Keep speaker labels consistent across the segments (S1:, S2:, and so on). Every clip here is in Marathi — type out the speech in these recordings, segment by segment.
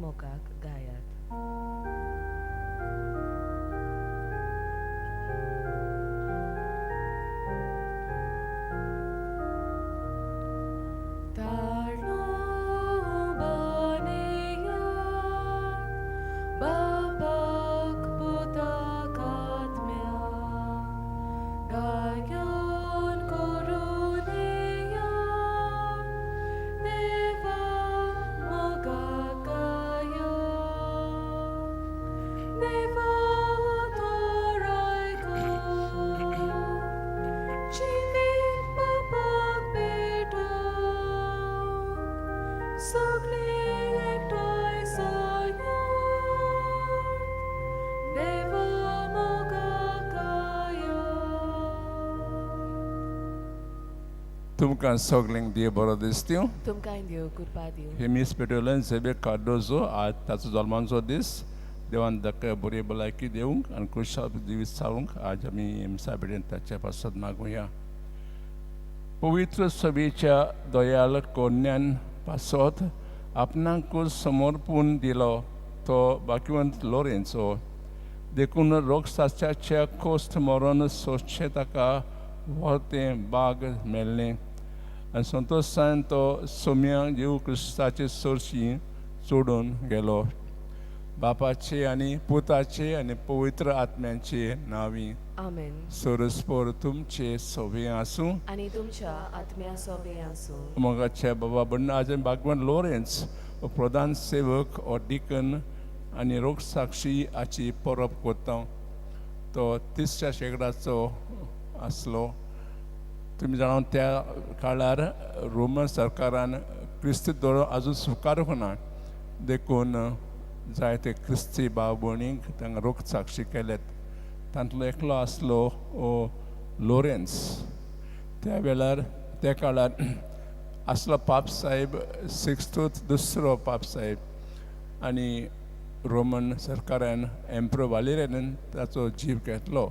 S1: मोगाक गायात. तारणो बनेया बापाक पुताक आत्म्या गायन करुनिया देवा मोगाक गाया देवा तोरायको जिवीत बापाक बेटो सगळे एकठांय सयोन देवा मोगाक गाया.
S2: तुमकां सगल्यांक दिय बरो दीस दिवं.
S1: तुमकां देव कृपा दिवं.
S2: हेमीस पेटोलन सेबे कार्डोजो आज ताचो जल्माचो दीस देवान ताका बरी भलायकी दिवंक आनी खुशाल जिवीत सारूंक आज आमी हेमिसा पेटेन ताच्या पासत मागुया. पवित्र सभेच्या दयाल कोन्यान पासत आपणाकूच समर्पून दिलो तो भाग्यवंत लोरेंचो देखून रोगसाच्याच्या कोस्त मरण सोंसचें ताका व्हरतें बाग मेळ्ळें आनी संतोशान तो सोम्या जेव क्रिस्ताचे सरशी सोडून गेलो. बापाचे आनी पुताचे आनी पवित्र आत्म्याचे नांवी
S1: आमेन.
S2: सरस्पर तुमचे सोबे आसूं.
S1: आनी तुमच्या आत्म्या सोबे आसूं.
S2: मोगाच्या बाबा बंड आज भागवान लोरेंस हो प्रधान सेवक हो डिकन आनी रोगसाक्षी हाची परब करता. तो 30च्या शेकडाचो आसलो. तुमी जाणा त्या काळार रोमन सरकारान क्रिस्त धर्म आजून स्विकारूंक ना देखून जायते क्रिस्ती भाव भयणींक तांकां रोगसाक्षी केल्यात. तांतलो एकलो आसलो हो लोरेंस. त्या वेळार त्या काळार आसलो पाप साहेब 6th दुसरो पाप साहेब आनी रोमन सरकारान एम्प्रो वालेरियान ताचो जीव घेतलो.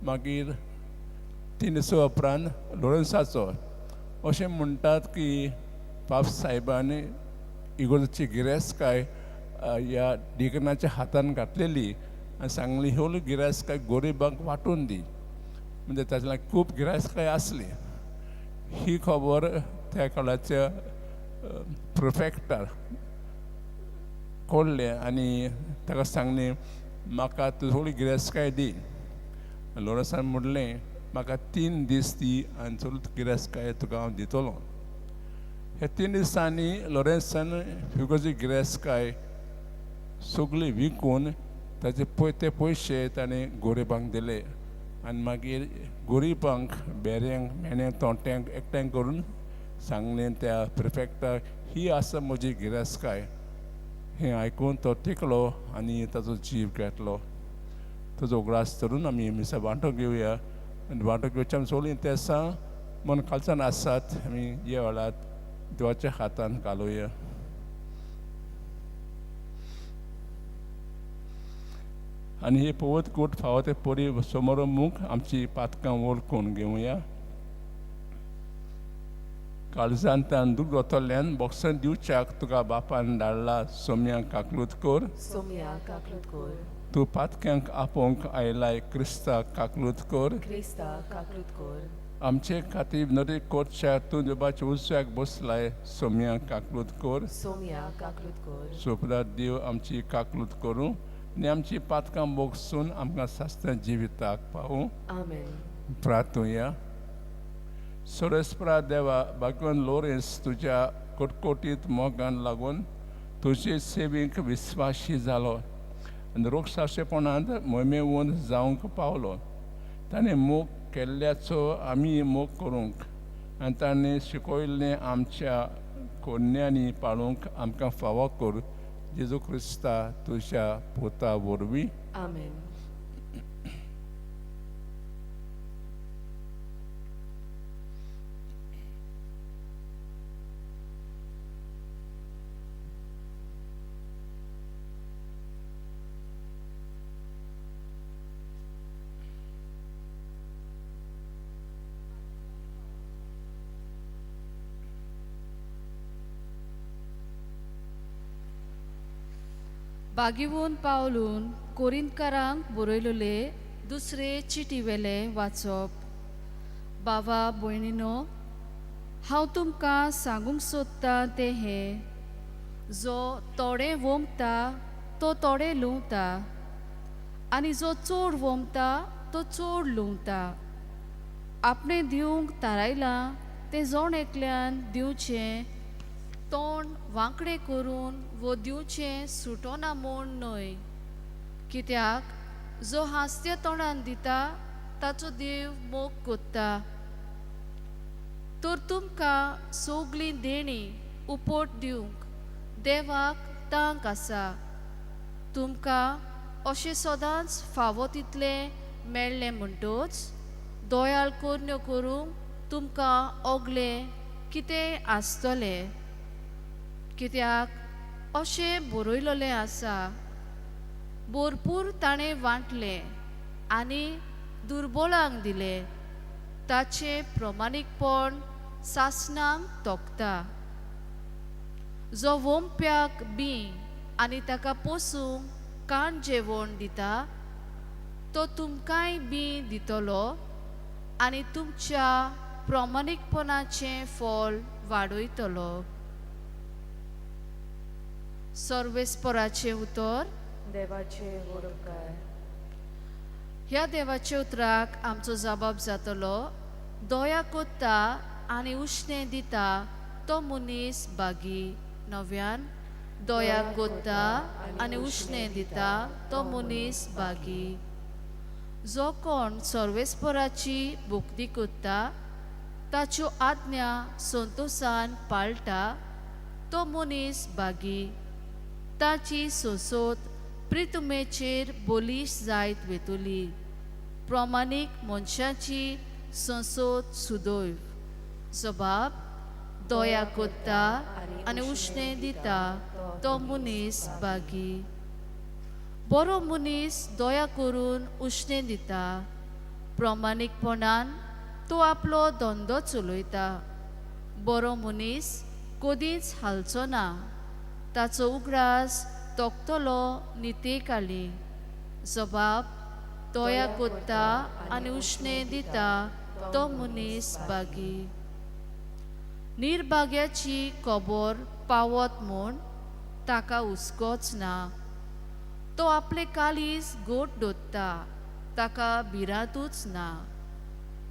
S2: मागीर 3 दिसा उपरांत लोरेंसाचो अशें म्हणटात की पाप साहेबान इगोर्जेची गिरेस्तकाय ह्या डिकनाच्या हातान घातलेली आनी सांगली ह्यो गिरेस्तकाय गोरिबांक वांटून दी. म्हणजे ताच्या खूब गिरेस्तकाय आसली. ही खबर त्या काळाच्या प्रिफेक्टार कळ्ळें आनी ताका सांगलें म्हाका तुजी सगळी गिरेस्तकाय दी. लोरेंसान म्हणलें म्हाका 3 दीस दी आनी सगळी गिरेस्तकाय तुका हांव दितलो. हे 3 दिसांनी लोरेंसान ह्युगोची गिरेस्तकाय सगळी विकून ताचे ते पयशे ताणें गोरिबांक दिले आनी मागीर गोरिबांक बेऱ्यांक मेण्यांक तोंट्यांक एकठांय करून सांगलें त्या प्रिफेक्टाक ही आसा म्हजी गिरेस्तकाय. हें आयकून तो टिकलो आनी ताचो जीव घेतलो. ताचो उगडास धरून आमी मिसा वांटो घेवया आनी वांटो घेवच्या आमी सगळीं ते दिसा मन खालच्यान आसात आमी ह्या वेळार देवाच्या हातान घालुया. आनी ही पवत कूट फावो ते परी समोर मूग आमची पातकां वळखून घेवया. काळजान तांदूळ दोतोल्ल्यान बॉक्सान दिवच्याक तुका बापान धाडला सोम्या काकलूत कर.
S1: सोम्या काकलूत कर.
S2: तूं पातक्यांक आपोवंक आयलाय क्रिस्ता काकलूत कर.
S1: क्रिस्ता काकलूत कर.
S2: आमचे खातीर नरी कोर्च्या तूं देवाच्या उजव्याक बसलाय सोम्या काकलूत कर.
S1: सोम्या काकलूत कर.
S2: सोपदार देव आमची काकलूत करूं आनी आमची पातकां बोगसून आमकां सास्त्या जिविताक पावूं.
S1: आमेन.
S2: प्रार्थुया. सरस्परा देवा भाग्यवान लोरेंस तुज्या कटकोटीत मोगान लागून तुजे सेवेक विस्वाशी जालो आनी रोगसाक्षेपणांत मोहिमेवंत जावंक पावलो. ताणें मोग केल्ल्याचो आमी मोग करूंक आनी ताणें शिकयल्लें आमच्या कोन्यांनी पाळूंक आमकां फावो कर. जेजू क्रिस्ता तुज्या पुता वरवीं.
S1: आमेन.
S3: बागिवून पावलून कोरिंतकारांक बरयलेले दुसरे चिटीवेले वाचप. बावा भयणीनो, हांव तुमकां सांगूंक सोदतां तें हें, जो थोडें वोंबता तो थोडें लुंवता, आनी जो चड वोंबता तो चड लुंवता. आपणें दिवंक थारायलां तें जोण एकल्यान दिवचें, तोंड वांकडें करून वो दिवचें सुटोना म्हूण न्हय. कित्याक जो हांसत्या तोंडान दिता ताचो देव मोग कोत्ता. तर तुमकां सगळीं देणी उपोट दिवंक देवाक तांक आसा. तुमकां अशें सदांच फावो तितलें मेळ्ळें म्हणटच दोयाल कोरण्यो करूंक तुमकां ओगलें कितेंय आसतलें. कित्याक अशें बरयलोलें आसा, भरपूर ताणें वांटलें आनी दुर्बलांक दिलें, ताचें प्रमाणीकपण सासणांक तोखता. जो वोंप्याक बी आनी ताका पोसूंक काण जेवण दिता, तो तुमकांय बी दितलो आनी तुमच्या प्रमाणीकपणाचें फळ वाडयतलो. सर्वेस्पराचें उतर.
S1: देवाचे वडोवकार.
S3: ह्या देवाच्या उतराक आमचो जबाब जातलो, दया कोत्ता आनी उश्णें दिता तो मनीस बागी. नव्यान, दया कोत्ता आनी उश्णें दिता तो मनीस बागी. जो कोण सर्वेस्पराची भोक्ती कोत्ता, ताच्यो आज्ञा संतोशान पाळटा तो मनीस बागी. ताची सोसोत प्रितुमेचेर बोलीश जायत वेतुली. प्रमाणीक मनशाची संसोत सुदैव. जबाब, दया कोत्ता आनी उश्णें दिता तो मनीस बागी. बरो मनीस दया करून उश्णें दिता. प्रमाणीकपणान तो आपलो धंदो चलयता. बरो मनीस कदींच हालचो ना. ताचो उगडास तोखतलो नितेकाली. जबाब, दया कोत्ता आनी उश्णें दिता तो मनीस बागी. निर्भाग्याची खबर पावत म्हूण ताका हुस्कोच ना. तो आपले कालीज गोट दोत्ता, ताका भिरांतूच ना.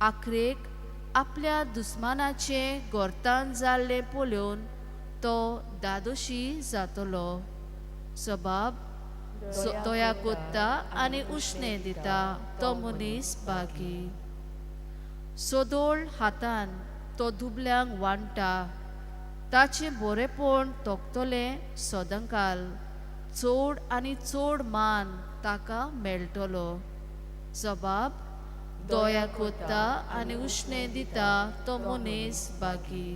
S3: आखरेक आपल्या दुस्मानाचें गोरतान जाल्लें पळोवन तो दादोशी जातलो. जबाब, दया कोत्ता आनी उश्णें दिता तो मनीस बागी. सोदोळ हातान तो दुबल्यांक वांटा. ताचें बरेपण तोखतलें सदांकाल. चड आनी चड मान ताका मेळटलो. जबाब, दया कोत्ता आनी उश्णें दिता तो मनीस बागी.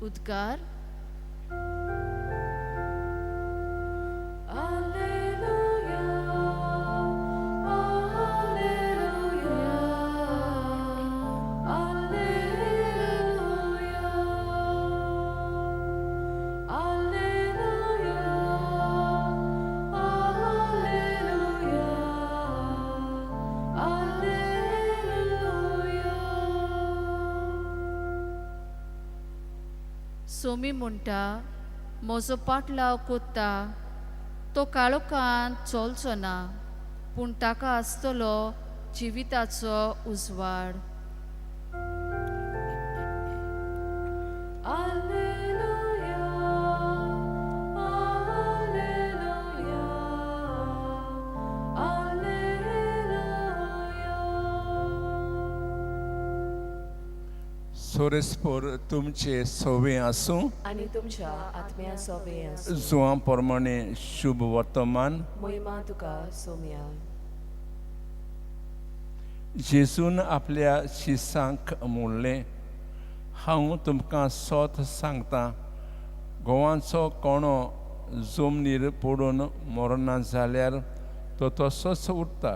S3: उद्गार. सोमी म्हणटा, म्हजो पाटलाव कोत्ता. तो काळोखांत चलचो ना, पूण ताका आसतलो जिविताचो उजवाड.
S2: सोरेस्पोर तुमचे सोवे आसूं.
S1: आनी तुमच्या आत्म्या सोबे आसूं.
S2: जुवां प्रमाणे शुभ वर्तमान.
S1: महिमा तुका सोम्या.
S2: जेजून आपल्या शिसांक म्हणलें, हांव तुमकां सोत सांगतां, घोवांचो कोणो जमनीर पडून मरना जाल्यार तो तसोच उरता,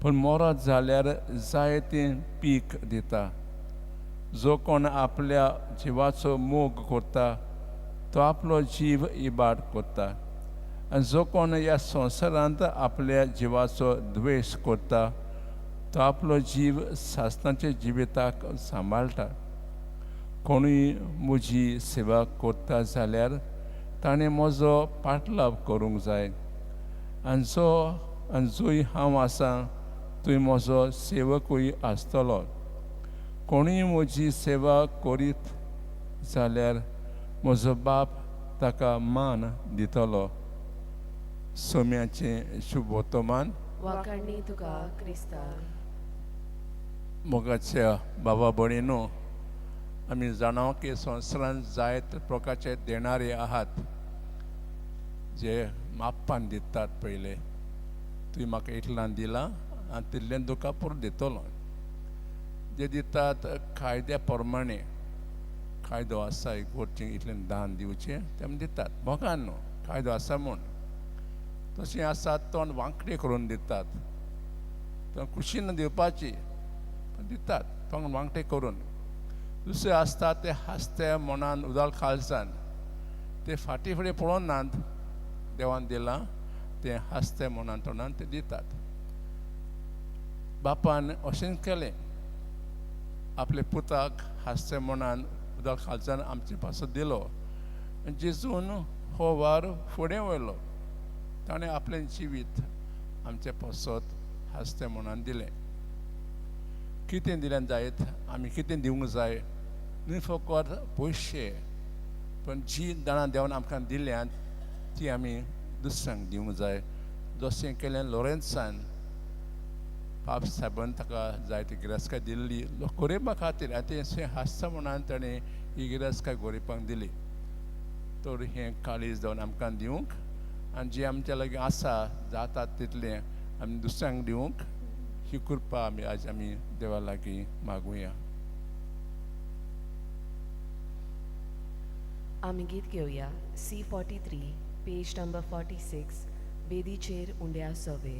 S2: पूण मरत जाल्यार जायतें पीक दिता. जो कोण आपल्या जिवाचो मोग करता तो आपलो जीव इबाड करता, आनी जो कोण ह्या संवसारांत आपल्या जिवाचो द्वेश करता तो आपलो जीव सासणाचे जिविताक सांबाळटा. कोणूय म्हजी सेवा करता जाल्यार ताणें म्हजो पाटलाव करूंक जाय. आनी जंय हांव आसां थंय म्हजो सेवकूय आसतलो. कोणूय म्हजी सेवा करीत जाल्यार म्हजो बाप ताका मान दितलो. सोम्याचें शुभ वर्तमान.
S1: वाखाणणी तुका क्रिस्ता.
S2: मोगाच्या बाबा भयणीनो, आमी जाणा की संवसारांत जायते प्रकारचे देणारे आहात जे मापान दितात. पयले तुवें म्हाका इतल्यान दिलां आनी तितल्यान तुका परत दितलो. जे दितात कायद्या प्रमाणे कायदो आसा इगोर्जेक इतल्यान दान दिवचें तें दितात. मोगान न्हू, कायदो आसा म्हूण. तशें आसा तोंड वांकडें करून दितात. तो खुशीन दिवपाची पण दितात तोंड वांकडें करून. दुसरें आसता ते हांसत्या मनान उदळ खालसान ते फाटीं फुडें पळोवन नात देवान दिलां तें हांसत्या मनान तोंडान ते दितात. बापान अशें केलें, आपले पुताक हांसत्या मनान उदळ खालसान आमचे पासत दिलो. जेजून हो वार फुडें वयलो. ताणें आपलें जिवीत आमचे पासत हांसत्या मनान दिलें. कितें दिल्यान जायत, आमी कितें दिवंक जाय? न्ही फकत पयशे, पण जी दाणां देंवन आमकां दिल्यात ती आमी दुसऱ्यांक दिवंक जाय. जशें केलें लॉरेन्सान. पाप साहेबान ताका जायती गिरायस्काय दिल्ली गोरयपा खातीर, आनी तें हांसता म्हणून ताणें ही गिरायस्काय गोरयपाक दिली. तर हें काळीज जावन आमकां दिवंक आनी जें आमच्या लागीं आसा जाता तितलें आमी दुसऱ्यांक दिवंक ही कृपा आयज आमी देवा लागीं मागुया.
S1: आमी गीत घेवया C43 पेज नंबर 46 बेदीचेर उंड्या सोबे.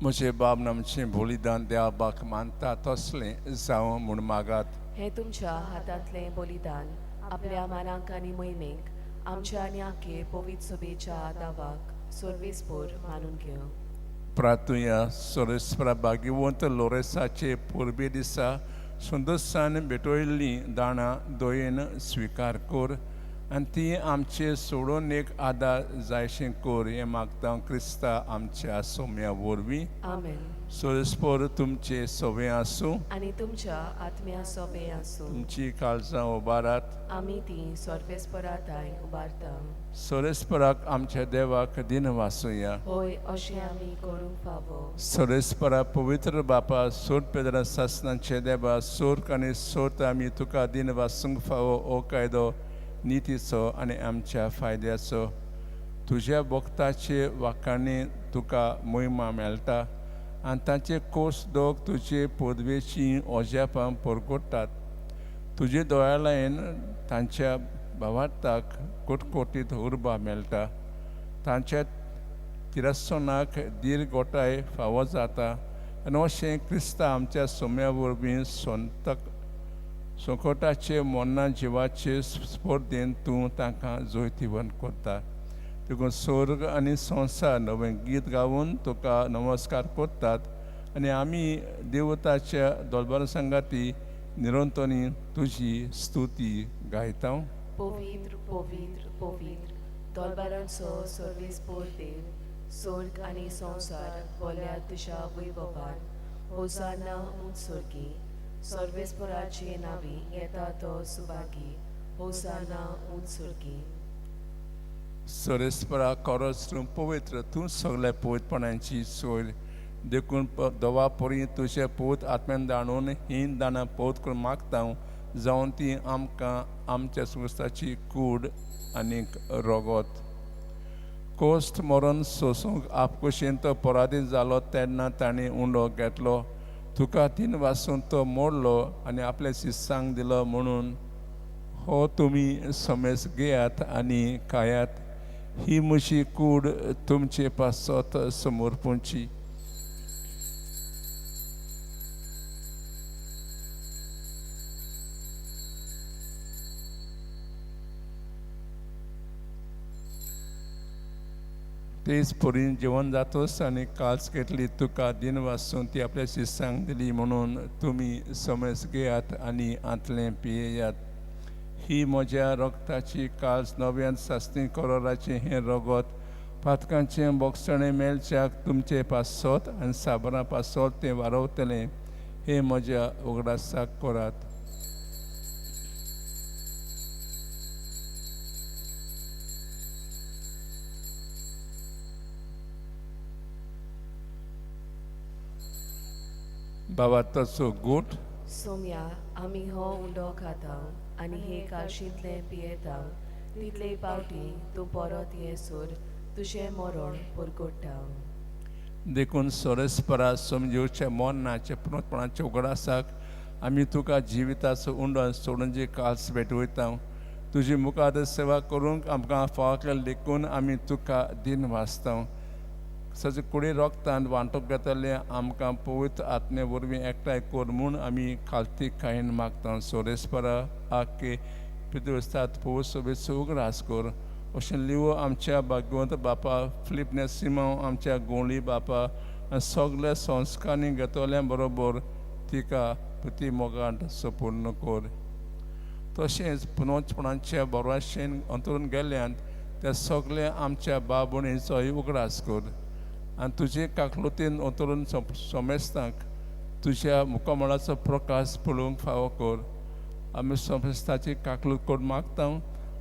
S2: म्हजे बाब आमचें बलिदान देवाक मानता तसलें जावं म्हूण मागात.
S1: हे तुमच्या हातांतलें बलिदान आपल्या मानांक आनी मोहिमेक आमच्या आनी आखे पवित्र सोबेच्या दावाक सर्वेस्पोर मानून घेवं.
S2: प्रार्थुया. सोरेस्परा भाग्यवंत लोरेसाचे पुर्बे दिसा सुंदरसाण भेटयल्लीं दाणां दोयेन स्विकार कर आनी ती आमचे सोडून एक आदार जायशें कर. हें मागता क्रिस्ता आमच्या सोम्या वरवीं.
S1: आमेन.
S2: सोरेस्पोर तुमचे सोबे आसूं
S1: आनी तुमच्या आत्म्या सोबे आसूं.
S2: तुमची काळजां उबारात.
S1: आमी ती सर्वेस्पराताय उबारता.
S2: सोरेस्पराक आमच्या देवाक दिन वासुया.
S1: होय, अशें आमी करूंक फावो.
S2: सोरेस्परा पवित्र बापा सोड पेद्रा सासनाचे देवा सोर्क आनी सोर्त आमी तुका दिन वासूंक फावो. ओ कायदो नितीचो आनी आमच्या फायद्याचो. तुज्या भक्ताचे वाखाणी तुका मोहिमा मेळटा आनी तांचे कोस दोग तुजे पदवेची ओजेपां परगोडटात. तुजे दोळ्यान तांच्या भावार्थाक कोटकोटीत उर्बा मेळटा. तांच्या तिरस्सोनाक दीर्घोटाय फावो जाता आनी अशें क्रिस्ता आमच्या सोम्या वरवीं संकटाचे मोन्ना जिवाचे स्पर्धेन तूं तांकां जोयतीवन करता. देखून स्वर्ग आनी संवसार नवें गीत गावून तुका नमस्कार करतात आनी आमी देवताच्या दोलबार संगाती निरंतनी तुजी स्तुती गायता.
S1: पवित्र पवित्र पवित्र दोलबारांचो सर्वेस्पोर देव, स्वर्ग आनी संवसार बोल्या तुज्या वैभवान. होसाना उंच सुर्गी. सर्वेस्पराचे नावी येता तो सुभागी होसाना उंच सुर्गी
S2: सोरेस्परा कोरस्रूम पवित्र तूं सगळ्या पवित्रपणांची सोय देखून दोवा परी तुझे पवित्र आत्म्यान दाणून ही दानां पवित्र करून मागता जावन ती आमकां आमच्या सुस्ताची कूड आनीक रोगोत कोस्ट मरण सोसूंक आपकुशीन तो पराधीन जालो तेन्ना ताणें उंडो घेतलो तुका तीन वासून तो मोडलो आनी आपल्या शिस्सांक दिलो म्हणून हो तुमी समेस घेयात आनी खायात ही म्हशी कूड तुमचे पासत समोर पोंची तेच परीन जेवण जातोस आनी काल्स घेतली तुका दिन वासून ती आपल्या शिस्सांक दिली म्हणून तुमी समेस घेयात आनी आंतलें पियेयात ही म्हज्या रगताची काल्स नव्यान सासणी करोराचें हें रगत पातकांचें बोगसणें मेलच्याक तुमचे पासत आनी साबरां पासत तें वारवतलें हे म्हज्या उगडासाक करात बाबा तसो गोठ
S1: सोम्या आमी हो उंडो खाता आनी हे काळशींतलें पियेता तितले पावटी तूं परत येसोर तुजें मरण पुरगोडटा
S2: देखून सोरेस्परा समजेवच्या मोन्नाचे पुनर्पणाच्या उगडासाक आमी तुका जिविताचो उंडो सोडून जी काल्स भेटवयता तुजी मुखार सेवा करूंक आमकां फावकेल देखून आमी तुका दिन वाचता सजे कुडी रोगतान वांटूक घेतले आमकां पवित्र आत्मे वरवीं एकठांय कर म्हूण आमी खालती खायन मागता सोरेस्परा आख्खे पितृस्तात पवित्र सोबेचो उगडास कर अशें लिवो आमच्या भाग्यवंत बापा फिलिप सिमांव आमच्या गोंडली बापा आनी सगल्या संस्कारांनी घेतल्या बरोबर तिका प्रती मोगांत सपूर्ण कर तशेंच पुनर्पणाच्या बरवाशेन अंतरून गेल्ल्यान त्या सगल्या आमच्या बाबणीचोय उगडास कर आनी तुजे काकलुतीन अंतरून सोमेस्तांक तुज्या मुखामळाचो प्रकाश पळोवंक फावो कर आमी सोमेस्ताची काकलूत करून मागता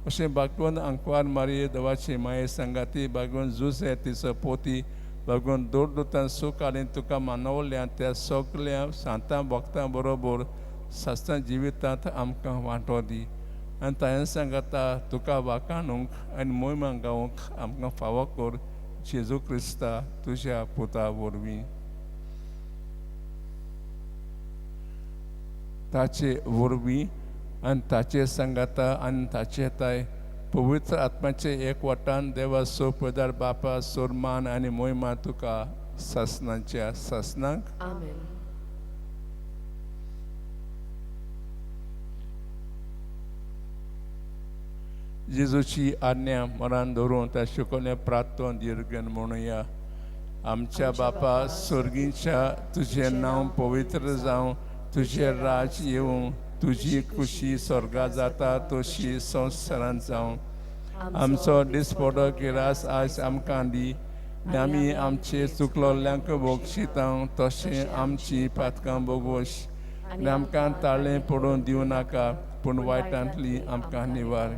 S2: अशें भाग्यवंत आंकवार मारये देवाची माये सांगाती भाग्यवंत जुसे तिचो पोती भाग्यवंत दोरदुतां सूख आनी तुका मानवल्यान त्या सगल्या सांतां भक्तां बरोबर सासता जिवितांत आमकां वांटो दी आनी तांणे सांगता तुका वाखाणूंक आनी मोहिमा गावूंक आमकां फावो कर जेजू क्रिस्ता तुज्या पुता वरवीं ताचे वरवीं आनी ताचे सांगाता आनी ताचे ताय पवित्र आत्म्याचे एकवटान देवा सोपदार बापा सोरमान आनी मोहिमा तुका सासनांच्या सासनांक
S1: आमेन
S2: जेजूची आज्ञा मनान धरून त्या शिकवल्या प्रार्थना दिर्घन म्हणुया आमच्या बापा स्वर्गीच्या तुझें नांव पवित्र जावं तुझें राज येवं तुजी खुशी स्वर्गा जाता तशी संवसारांत जावं आमचो दिसपडो गिरास आयज आमकां दी आमी आमचे चुकलोल्यांक बोगशिता तशें आमची पातकां बोगोश आनी आमकां ताळें पडून दिवं नाका पूण वायटांतली आमकां निवार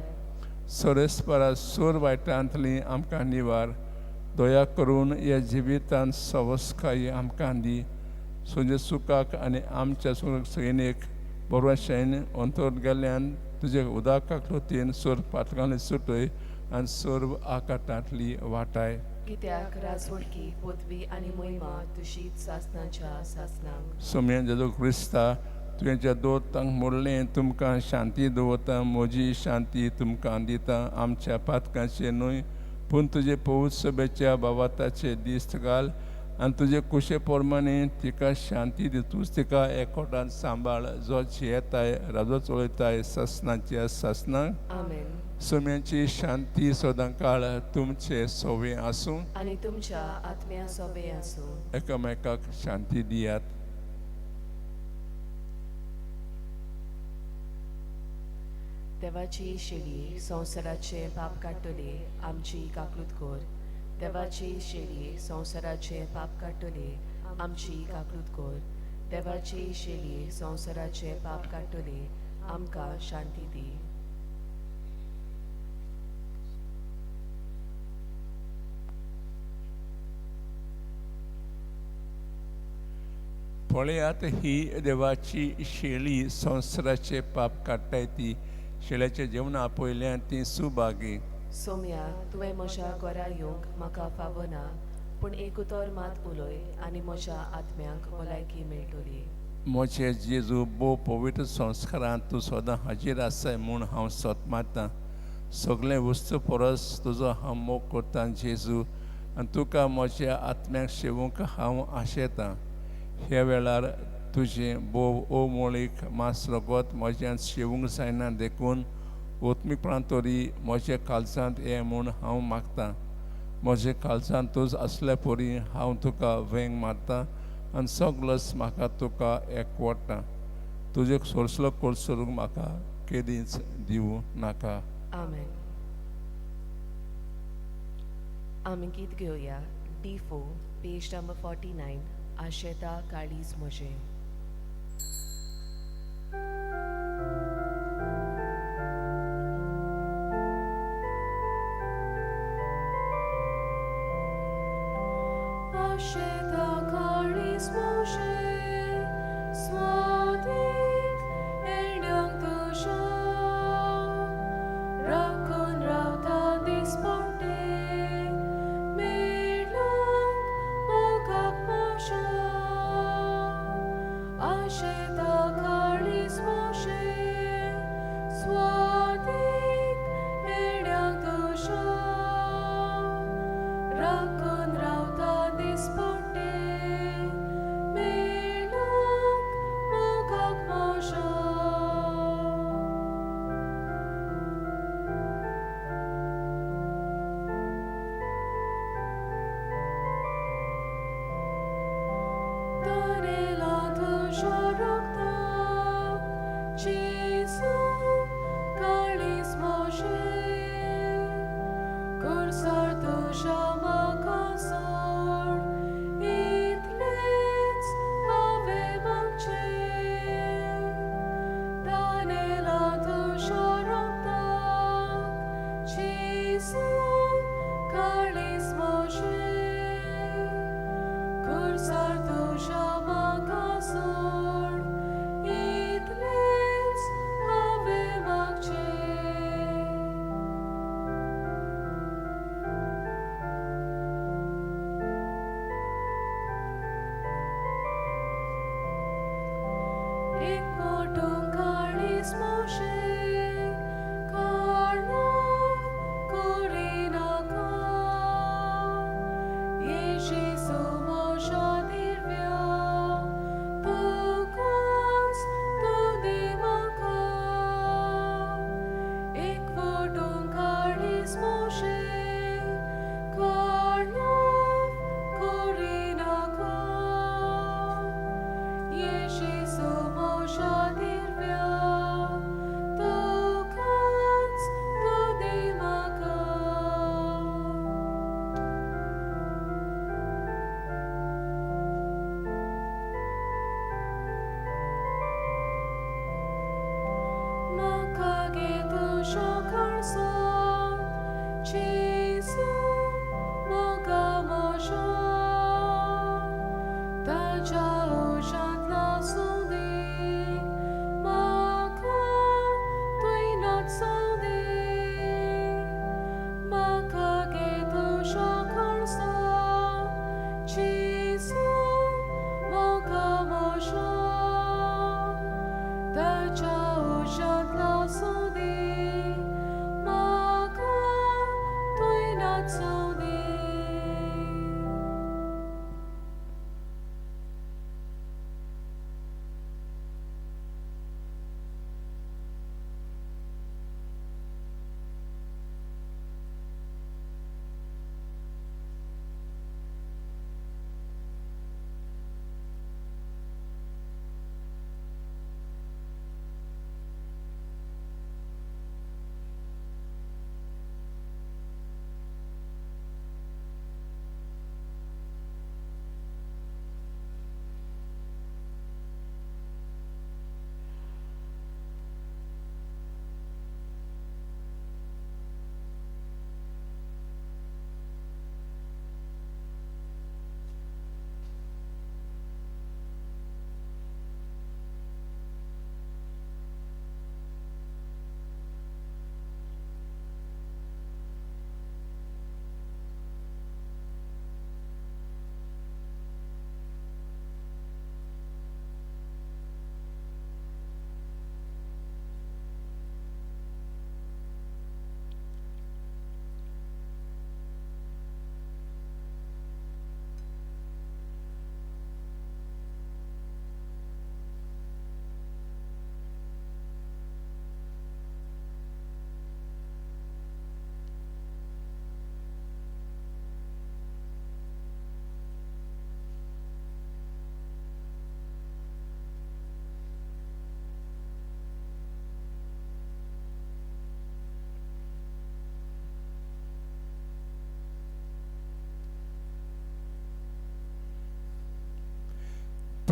S2: सोरेस्परा सूर वायटांतली आमकां निवार दया करून ह्या जिवितान सवस्काय आमकां दी तुजे सुखाक आनी आमच्या सैनीक बरोवशेन अंतर गेल्ल्यान तुजे उदकाक लोतीन सूर पातकांनी सुटय आनी सूर आकाटांतली वाटाय
S1: कित्याक राजवडकी पृथ्वी आनी महिमा तुशीच सासनाच्या सासनांक
S2: सोम्या जेजू क्रिस्ता तुवें दोतांक मोडलें तुमकां शांती दवरता म्हजी शांती तुमकां दिता आमच्या पातकांचे न्हय पूण तुजे पवित्र सभेच्या भावाताचे दीस घाल आनी तुजे कुशे पोरमाणे तिका शांती दी तूंच तिका एकवटान सांबाळ जो जियेताय राजो चलयताय सासनाच्या सासनांक
S1: आमेन
S2: सोम्याची शांती सदांकाळ तुमचे सोवे आसूं
S1: आनी तुमच्या आत्म्या सोबे आसूं
S2: एकामेकाक शांती दियात
S1: देवाची शेळी संवसाराचे पाप काडटली आमची काकलूत कोर देवाची शेळी संवसाराचे पाप काडटली आमची काकलूत कोर देवाचे शेली संवसाराचे पाप काडटली आमकां शांती दी.
S2: पळयात ही देवाची शेळी संवसाराचे पाप काडटाय ती शेळ्याच्या जेवणा पयल्यान ती सुभागी.
S1: सोम्या तुवें म्हज्या घरा येवंक म्हाका फावो ना, पूण एक उतर मात उलय आनी म्हज्या आत्म्याक भलायकी मेळटली.
S2: म्हजे जेजू भोव पवित्र संस्कारांत तूं सदां हाजीर आसाय म्हूण हांव सोदमारतां. सगळे वस्तू परस तुजो हांव मोग करतां जेजू, आनी तुका म्हज्या आत्म्याक शेवूंक हांव आशेतां. ह्या वेळार तुजें भोव अमोळीक मास रगत म्हज्यान शेवूंक जायना देखून ओतमीपणां तरी म्हज्या काळजांत ये म्हूण हांव मागतां. म्हज्या काळजांत तूज आसल्या परी हांव तुका वेंग मारतां आनी सगळस म्हाका तुका एकवडटा. तुजे सोर्सलो कोर्सरूंक म्हाका केदींच दिवं नाका.
S1: आमेन. आमी गीत घेवया D4 पेज नंबर 49 आशेता काळीज म्हजें. Asheta kalis Moshe, swadik eldang tusha, rakun rauta disporte, medlong ogak Moshe. Asheta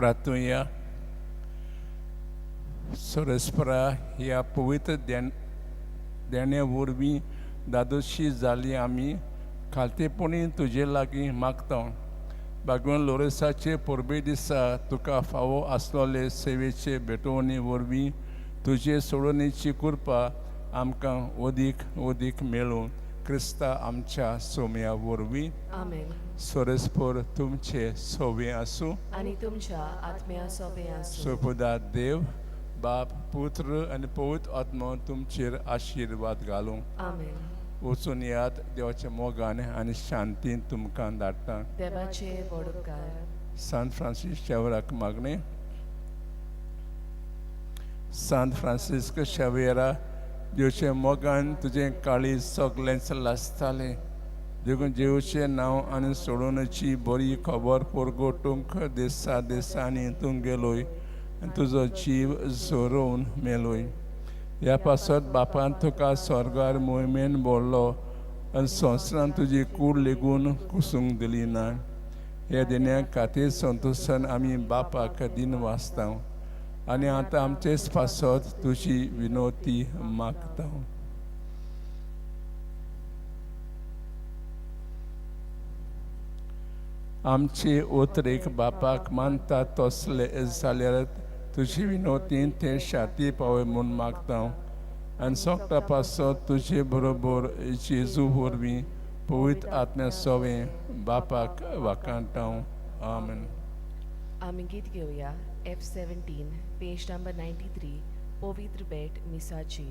S2: प्रार्थूया. सोरेस्परा ह्या पवित्र देण्या वरवीं दादोशी जाली आमी खालतेपणी तुजे लागीं मागता. भगवान लोरेसाचे परबे दिसा तुका फावो आसलोले सेवेचे भेटोवणी वरवीं तुजे सोडणेची कृपा आमकां ओदीक मेळूं. क्रिस्ता आमच्या सोम्या वरवीं.
S1: आमेन.
S2: सोरेस्पोर तुमचे सोवे आसूं.
S1: आणि तुमच्या आत्म्या सोबे आसूं.
S2: सोपुदा देव बाप पुत्र आनी पवित्र आत्मा तुमचेर आशिर्वाद घालूं.
S1: आमेन.
S2: वचून यात देवाच्या मोगान आनी शांतीन तुमकां धाडटा.
S1: देवाचे व्हड उपकार.
S2: सांत फ्रांसीस शेवराक मागणे. सांत फ्रांसिस्क शेवेरा देवचे मोगान तुजें काळीज सगळेंच लासतालें. देखून देवचें नांव आनी सोडूनची बरी खबर परगोटूंक दिसांनी तूं गेलोय आनी तुजो जीव झोरोवन मेलोय. ह्या पासत बापान तुका स्वर्गार मोहिमेन बोरलो आनी संवसारान तुजी कूड लेगून कुसूंक दिली ना. हे दिन्या खातीर संतोशान आमी बापाक दिन वाचता आनी आतां आमचेच पासत तुजी विनोती मागता. आमचे उतरेक बापाक मानता तसले जाल्यार तुजी विनोतीन ते शाती पावय म्हूण मागता. आनी सोगता पासत तुजे बरोबर जेजू वरवीं पवित्र आत्म्या सोवें बापाक वाकांता. आमेन.
S1: आमी गीत घेवया F17 पेज नंबर 93 पवित्र भेट मिसाची.